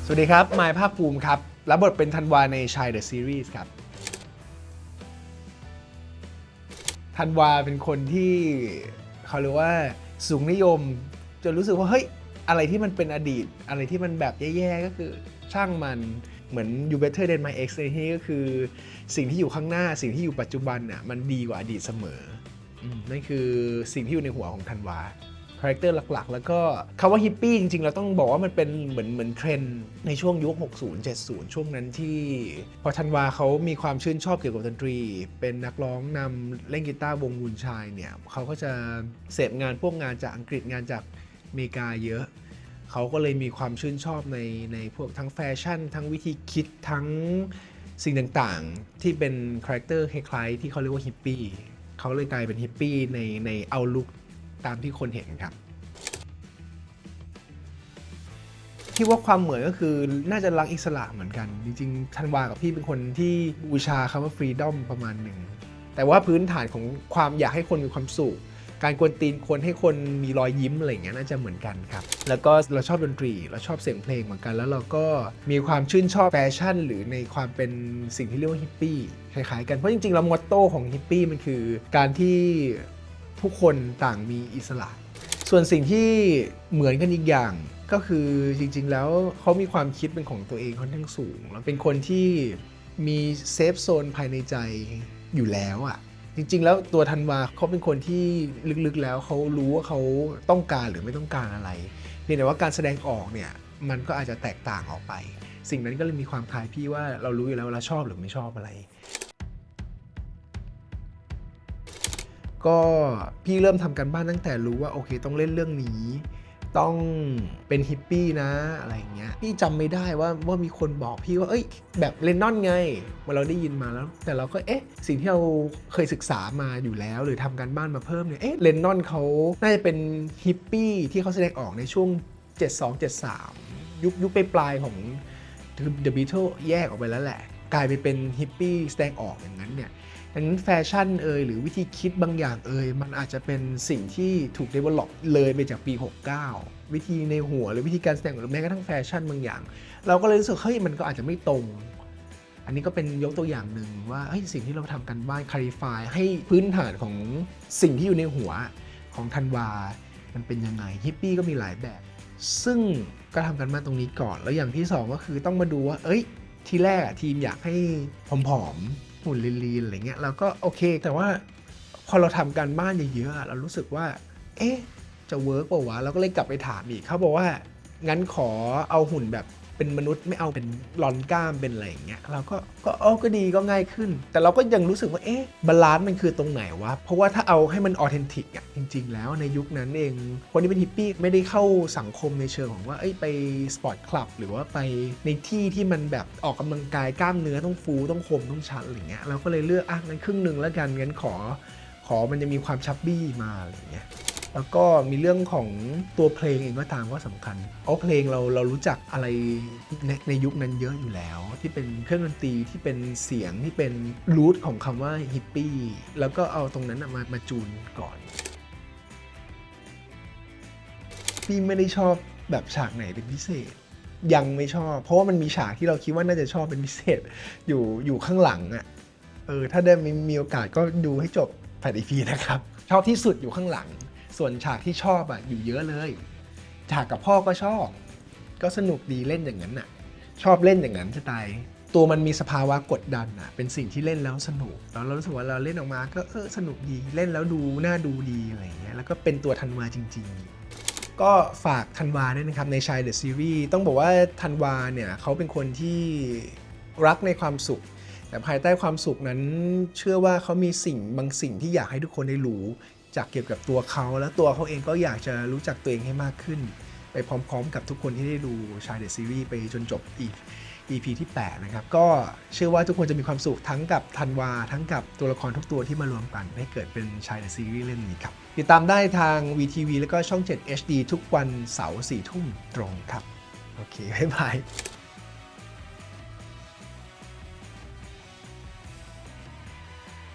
สวัสดีครับมายภาคภูมิครับรับบทเป็นธันวาในชายเดอะซีรีส์ครับธันวาเป็นคนที่เขาเรียกว่าสูงนิยมจนรู้สึกว่าเฮ้ยอะไรที่มันเป็นอดีตอะไรที่มันแบบแย่ๆก็คือช่างมันเหมือน You Better Than My Ex ในที่ก็คือสิ่งที่อยู่ข้างหน้าสิ่งที่อยู่ปัจจุบันน่ะมันดีกว่าอดีตเสมอนั่นคือสิ่งที่อยู่ในหัวของธันวาคาแรคเตอร์หลักๆแล้วก็คำว่าฮิปปี้จริงๆเราต้องบอกว่ามันเป็นเหมือนเทรนด์ในช่วงยุค 60 70 ช่วงนั้นที่พอธันวาเขามีความชื่นชอบเกี่ยวกับดนตรีเป็นนักร้องนำเล่นกีตาร์วงวูนชายเนี่ยเขาก็จะเสพงานพวกงานจากอังกฤษงานจากอเมริกาเยอะเขาก็เลยมีความชื่นชอบในพวกทั้งแฟชั่นทั้งวิธีคิดทั้งสิ่งต่างๆที่เป็นคาแรคเตอร์คล้ายๆที่เขาเรียกว่าฮิปปี้เขาเลยกลายเป็นฮิปปี้ในเอาลุคตามที่คนเห็นครับคิดว่าความเหมือนก็คือน่าจะรักอิสระเหมือนกันจริงๆธันวากับพี่เป็นคนที่บูชาคำว่าฟรีดอมประมาณหนึ่งแต่ว่าพื้นฐานของความอยากให้คนมีความสุขการกวนตีนคนให้คนมีรอยยิ้มอะไรอย่างเงี้ยน่าจะเหมือนกันครับแล้วก็เราชอบดนตรีเราชอบเสียงเพลงเหมือนกันแล้วเราก็มีความชื่นชอบแฟชั่นหรือในความเป็นสิ่งที่เรียกว่าฮิปปี้คล้ายๆกันเพราะจริงๆแล้วมอตโต้ของฮิปปี้มันคือการที่ทุกคนต่างมีอิสระส่วนสิ่งที่เหมือนกันอีกอย่างก็คือจริงๆแล้วเขามีความคิดเป็นของตัวเองค่อนข้างสูงแล้วเป็นคนที่มีเซฟโซนภายในใจอยู่แล้วอ่ะจริงๆแล้วตัวธันวาเขาเป็นคนที่ลึกๆแล้วเขารู้ว่าเขาต้องการหรือไม่ต้องการอะไรเพียงแต่ว่าการแสดงออกเนี่ยมันก็อาจจะแตกต่างออกไปสิ่งนั้นก็เลยมีความคล้ายพี่ว่าเรารู้อยู่แล้วว่าเราชอบหรือไม่ชอบอะไรก็พี่เริ่มทำกันบ้านตั้งแต่รู้ว่าโอเคต้องเล่นเรื่องนี้ต้องเป็นฮิปปี้นะอะไรอย่างเงี้ยพี่จำไม่ได้ว่ามีคนบอกพี่ว่าเอ้ยแบบเลนนอนไงว่าเราได้ยินมาแล้วแต่เราก็สิ่งที่เราเคยศึกษามาอยู่แล้วหรือทำการบ้านมาเพิ่มเนี่ยเลนนอนเขาน่าจะเป็นฮิปปี้ที่เขาแสดงออกในช่วง72 73ยุคปลายของ The Beatles แยกออกไปแล้วแหละกลายไปเป็นฮิปปี้แสดงออกอย่างนั้นเนี่ยดังนั้นแฟชั่นหรือวิธีคิดบางอย่างมันอาจจะเป็นสิ่งที่ถูก develop เลยไปจากปี 69 วิธีในหัวหรือวิธีการแสดงหรือแม้กระทั่งแฟชั่นบางอย่างเราก็เลยรู้สึกเฮ้ยมันก็อาจจะไม่ตรงอันนี้ก็เป็นยกตัวอย่างหนึ่งว่าสิ่งที่เราทำกันบ้าน clarify ให้พื้นฐานของสิ่งที่อยู่ในหัวของธันวามันเป็นยังไงฮิปปี้ก็มีหลายแบบซึ่งก็ทำกันมาตรงนี้ก่อนแล้วอย่างที่สองก็คือต้องมาดูว่าทีแรกทีมอยากให้ผอมๆหุ่นลีนๆอะไรเงี้ยเราก็โอเคแต่ว่าพอเราทำการบ้านเยอะๆเรารู้สึกว่าจะเวิร์กเปล่าวะเราก็เลยกลับไปถามอีกเขาบอกว่างั้นขอเอาหุ่นแบบเป็นมนุษย์ไม่เอาเป็นรอนกล้ามเป็นอะไรอย่างเงี้ยเราก็ดีก็ง่ายขึ้นแต่เราก็ยังรู้สึกว่าบาลานซ์มันคือตรงไหนวะเพราะว่าถ้าเอาให้มันออเทนติกอ่ะจริงๆแล้วในยุคนั้นเองคนที่เป็นฮิปปี้ไม่ได้เข้าสังคมในเชิงของว่าไปสปอร์ตคลับหรือว่าไปในที่ที่มันแบบออกกำลังกายกล้ามเนื้อต้องฟูต้องคมต้องชัดอะไรเงี้ยเราก็เลยเลือกงั้นครึ่งนึงแล้วกันงั้นขอมันจะมีความชับบี้มาอะไรเงี้ยแล้วก็มีเรื่องของตัวเพลงเองก็ตามก็สำคัญเพลงเรารู้จักอะไรในยุคนั้นเยอะอยู่แล้วที่เป็นเครื่องดนตรีที่เป็นเสียงที่เป็นรูทของคำว่าฮิปปี้แล้วก็เอาตรงนั้นมาจูนก่อนพี่ไม่ได้ชอบแบบฉากไหนเป็นพิเศษยังไม่ชอบเพราะว่ามันมีฉากที่เราคิดว่าน่าจะชอบเป็นพิเศษอยู่ข้างหลังอ่ะถ้าได้มีโอกาสก็ดูให้จบ8 EPนะครับชอบที่สุดอยู่ข้างหลังส่วนฉากที่ชอบอยู่เยอะเลยฉากกับพ่อก็ชอบก็สนุกดีเล่นอย่างนั้นน่ะชอบเล่นอย่างนั้นสไตล์ตัวมันมีสภาวะกดดันเป็นสิ่งที่เล่นแล้วสนุกแล้วเรารู้สึกว่าเราเล่นออกมาก็สนุกดีเล่นแล้วดูน่าดูดีอะไรอย่างเงี้ยแล้วก็เป็นตัวธันวาจริงๆก็ฝากธันวาด้วยนะครับในชายเดอะซีรีส์ต้องบอกว่าธันวาเนี่ยเขาเป็นคนที่รักในความสุขแต่ภายใต้ความสุขนั้นเชื่อว่าเขามีบางสิ่งที่อยากให้ทุกคนได้รู้จากเกี่ยวกับตัวเขาและตัวเขาเองก็อยากจะรู้จักตัวเองให้มากขึ้นไปพร้อมๆกับทุกคนที่ได้ดูชายเดอะซีรีส์ไปจนจบอีก EP ที่ 8 นะครับก็เชื่อว่าทุกคนจะมีความสุขทั้งกับธันวาทั้งกับตัวละครทุกตัวที่มารวมกันให้เกิดเป็นชายเดอะซีรีส์เรื่องนี้ครับติดตามได้ทาง VTV แล้วก็ช่อง 7 HD ทุกวันเสาร์ 4 ทุ่มตรงครับโอเคบ๊ายบาย